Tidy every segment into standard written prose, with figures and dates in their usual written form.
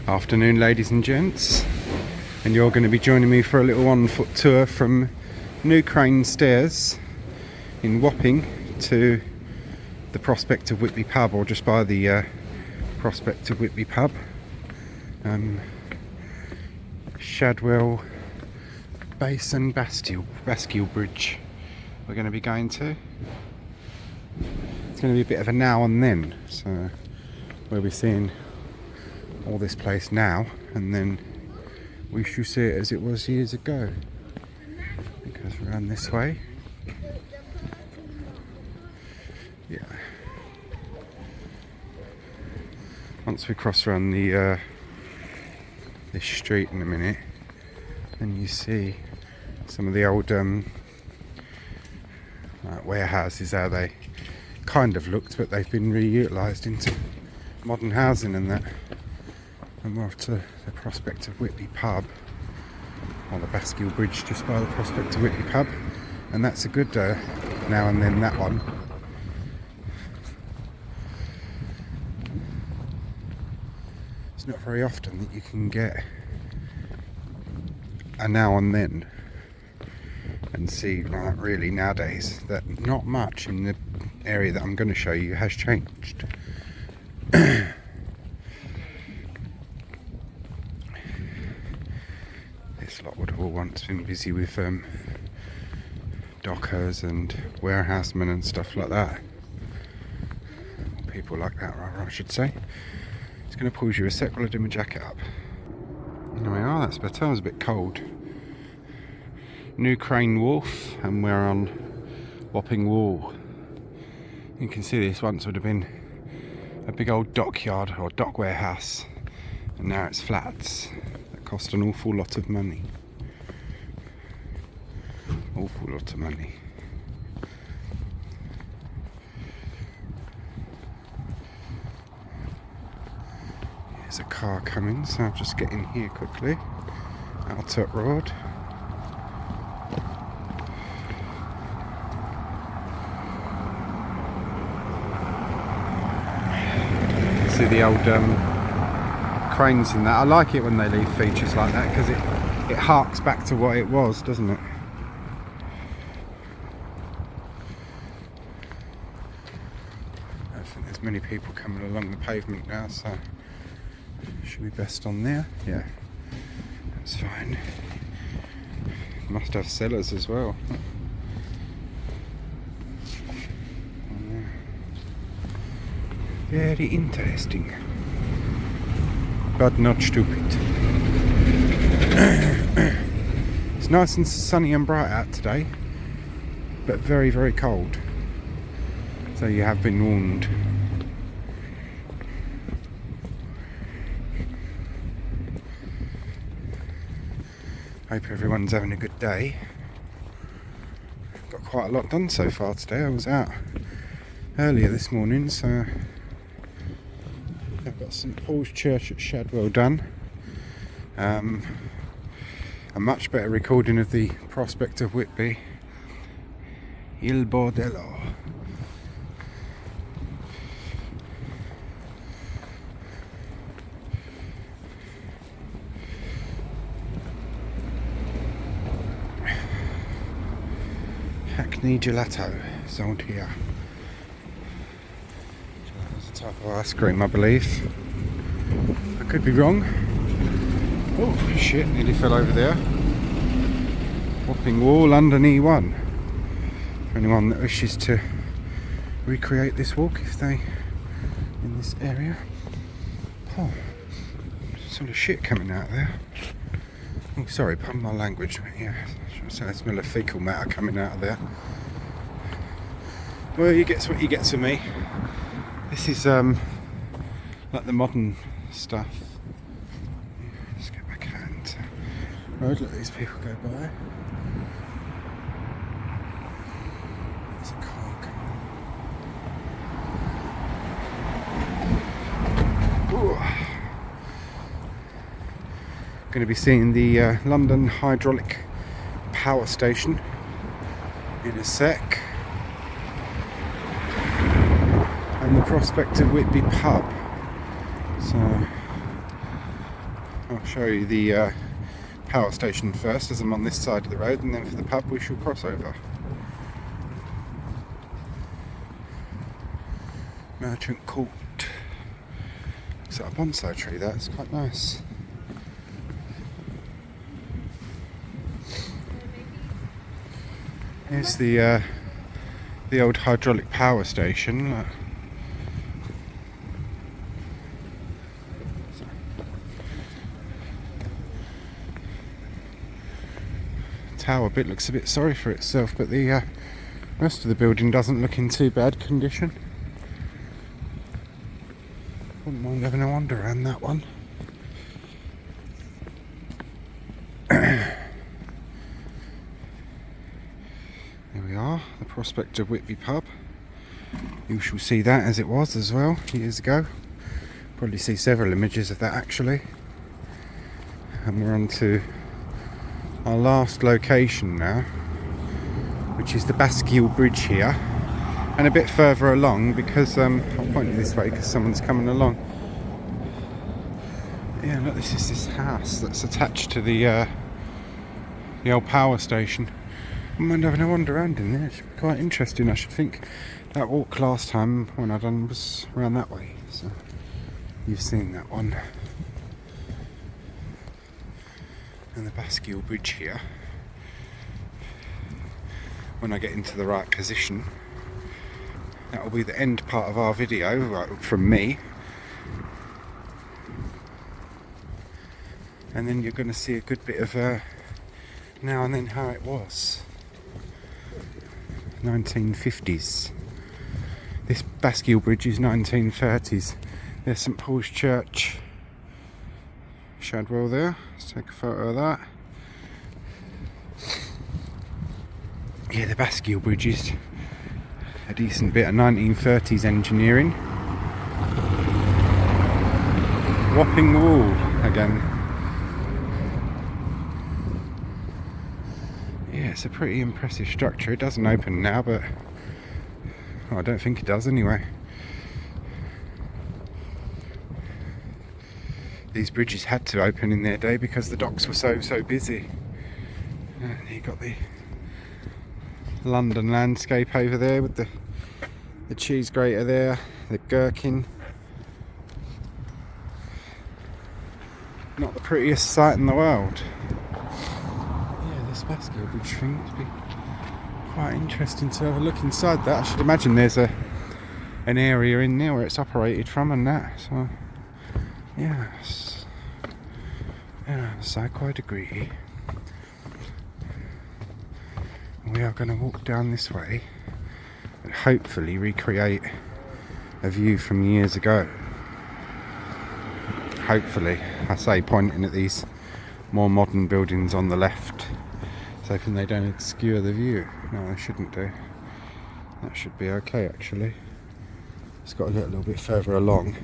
Afternoon, ladies and gents, and you're going to be joining me for a little on-foot tour from New Crane Stairs in Wapping to the Prospect of Whitby pub, or just by the Prospect of Whitby pub. Shadwell Basin Bascule Bridge we're going to be going to. It's going to be a bit of a now and then, so we'll be seeing all this place now, and then we shall see it as it was years ago. It goes around this way. Yeah. Once we cross around the this street in a minute, then you see some of the old warehouses, how they kind of looked, but they've been reutilised into modern housing and that. And we're off to the Prospect of Whitby pub, or the Bascule Bridge just by the Prospect of Whitby pub, and that's a good now and then, that one. It's not very often that you can get a now and then and see, like, really nowadays that not much in the area that I'm going to show you has changed. This lot would have all once been busy with dockers and warehousemen and stuff like that. People like that, rather, I should say. It's going to pause you a sec while I do my jacket up. Anyway, that's better. It was a bit cold. New Crane Wharf, and we're on Wapping Wall. You can see this once would have been a big old dockyard or dock warehouse, and now it's flats that cost an awful lot of money. Awful lot of money. There's a car coming, so I'll just get in here quickly. Out road. See the old cranes in that. I like it when they leave features like that, because it harks back to what it was, doesn't it? I don't think there's many people coming along the pavement now, so should be best on there. Yeah, that's fine. Must have cellars as well. Very interesting, but not stupid. It's nice and sunny and bright out today, but very, very cold. So you have been warned. Hope everyone's having a good day. Got quite a lot done so far today. I was out earlier this morning, so I've got St Paul's Church at Shadwell done. A much better recording of the Prospect of Whitby. Il Bordello. Hackney gelato sold here. It's a type of ice cream, I believe. I could be wrong. Oh shit, nearly fell over there. Wapping Wall, London E1. For anyone that wishes to recreate this walk, if they in this area. Oh, sort of shit coming out there. Oh, sorry, pardon my language, but yeah, I smell a fecal matter coming out of there. Well, you get what you get to me. This is like the modern stuff. Let's get back out into the road, let these people go by. There's a car coming. Ooh. Going to be seeing the London Hydraulic Power Station in a sec, and the Prospect of Whitby pub. So I'll show you the power station first as I'm on this side of the road, and then for the pub we shall cross over. Merchant Court. It's a bonsai tree there, it's quite nice. Here's the old hydraulic power station. Look. Tower bit looks a bit sorry for itself, but the rest of the building doesn't look in too bad condition. Wouldn't mind having a wander around that one. There we are, the Prospect of Whitby pub. You shall see that as it was as well years ago. Probably see several images of that actually. And we're on to our last location now, which is the Bascule Bridge here, and a bit further along because I'll point you this way because someone's coming along. Yeah, look, this is this house that's attached to the old power station. I mind having a wander around in there. It should be quite interesting. I should think that walk last time when I done was around that way, so you've seen that one. And the Bascule Bridge here, when I get into the right position, that will be the end part of our video, right, from me, and then you're going to see a good bit of now and then how it was 1950s. This Bascule Bridge is 1930s. There's St Paul's Church, Shadwell there. Let's take a photo of that. Yeah, the Bascule Bridge is a decent bit of 1930s engineering. Wapping Wall again. Yeah, it's a pretty impressive structure. It doesn't open now, but well, I don't think it does anyway. These bridges had to open in their day because the docks were so busy. And you got the London landscape over there with the cheese grater there, the gherkin. Not the prettiest sight in the world. Yeah, this Bascule Bridge thing would be quite interesting to have a look inside that. I should imagine there's an area in there where it's operated from and that. So yes, I quite agree. We are going to walk down this way and hopefully recreate a view from years ago. Hopefully, I say pointing at these more modern buildings on the left, so hoping they don't obscure the view. No, they shouldn't do. That should be okay actually. Just got to get a little bit further along.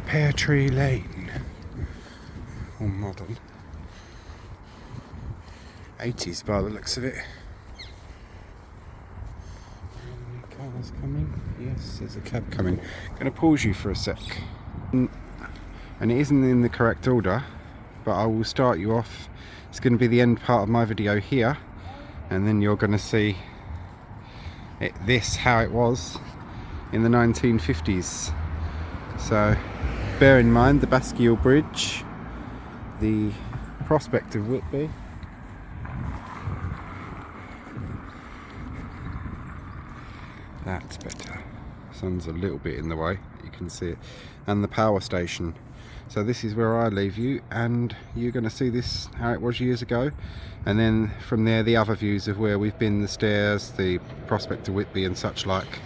Pear Tree Lane, all modern, 80s by the looks of it. Any cars coming? Yes, there's a cab coming. Going to pause you for a sec, and it isn't in the correct order, but I will start you off. It's going to be the end part of my video here, and then you're going to see how it was in the 1950s. So bear in mind the Bascule Bridge, the Prospect of Whitby, that's better, sun's a little bit in the way, you can see it, and the power station. So this is where I leave you, and you're going to see this how it was years ago, and then from there the other views of where we've been, the stairs, the Prospect of Whitby and such like.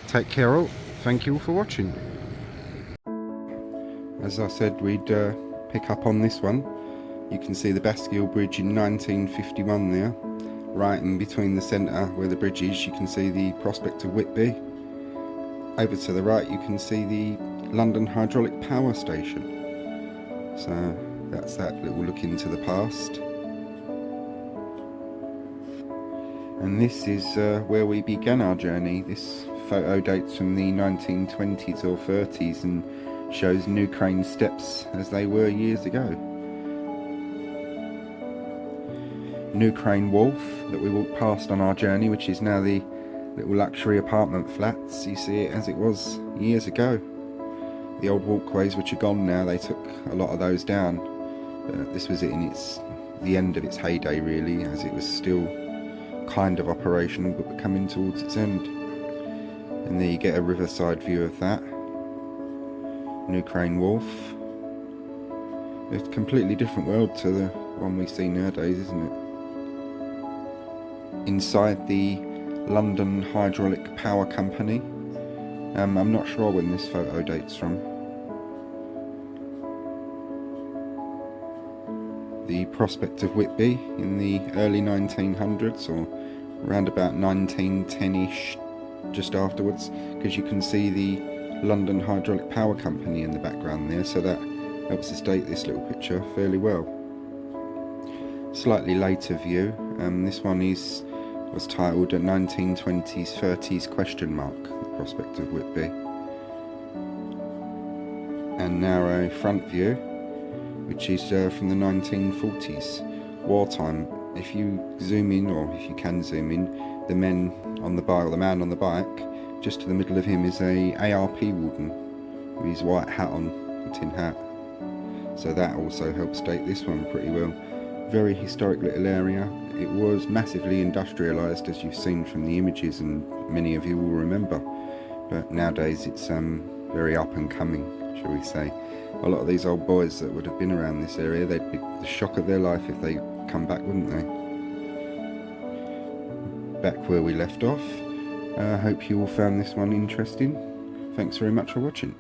Take care all, thank you all for watching. As I said, we'd pick up on this one. You can see the Bascule Bridge in 1951 there. Right in between the centre where the bridge is, you can see the Prospect of Whitby. Over to the right you can see the London Hydraulic Power Station. So that's that little look into the past. And this is where we began our journey, this photo dates from the 1920s or 30s and shows New Crane steps as they were years ago. New Crane Wharf that we walked past on our journey, which is now the little luxury apartment flats. You see it as it was years ago. The old walkways, which are gone now, they took a lot of those down. This was it in the end of its heyday, really, as it was still kind of operational but coming towards its end. And there you get a riverside view of that. New Crane Wharf. It's a completely different world to the one we see nowadays, isn't it? Inside the London Hydraulic Power Company. I'm not sure when this photo dates from. The Prospect of Whitby in the early 1900s, or around about 1910ish, just afterwards, because you can see the London Hydraulic Power Company in the background there, so that helps us date this little picture fairly well. Slightly later view. This one was titled a 1920s 30s question mark, the Prospect of Whitby. And now a front view, which is from the 1940s, wartime. If you zoom in, or if you can zoom in, the man on the bike, just to the middle of him is a ARP warden with his white hat on, a tin hat. So that also helps date this one pretty well. Very historic little area. It was massively industrialised, as you've seen from the images, and many of you will remember. But nowadays it's very up and coming, shall we say. A lot of these old boys that would have been around this area, they'd be the shock of their life if they come back, wouldn't they? Back where we left off. I hope you all found this one interesting. Thanks very much for watching.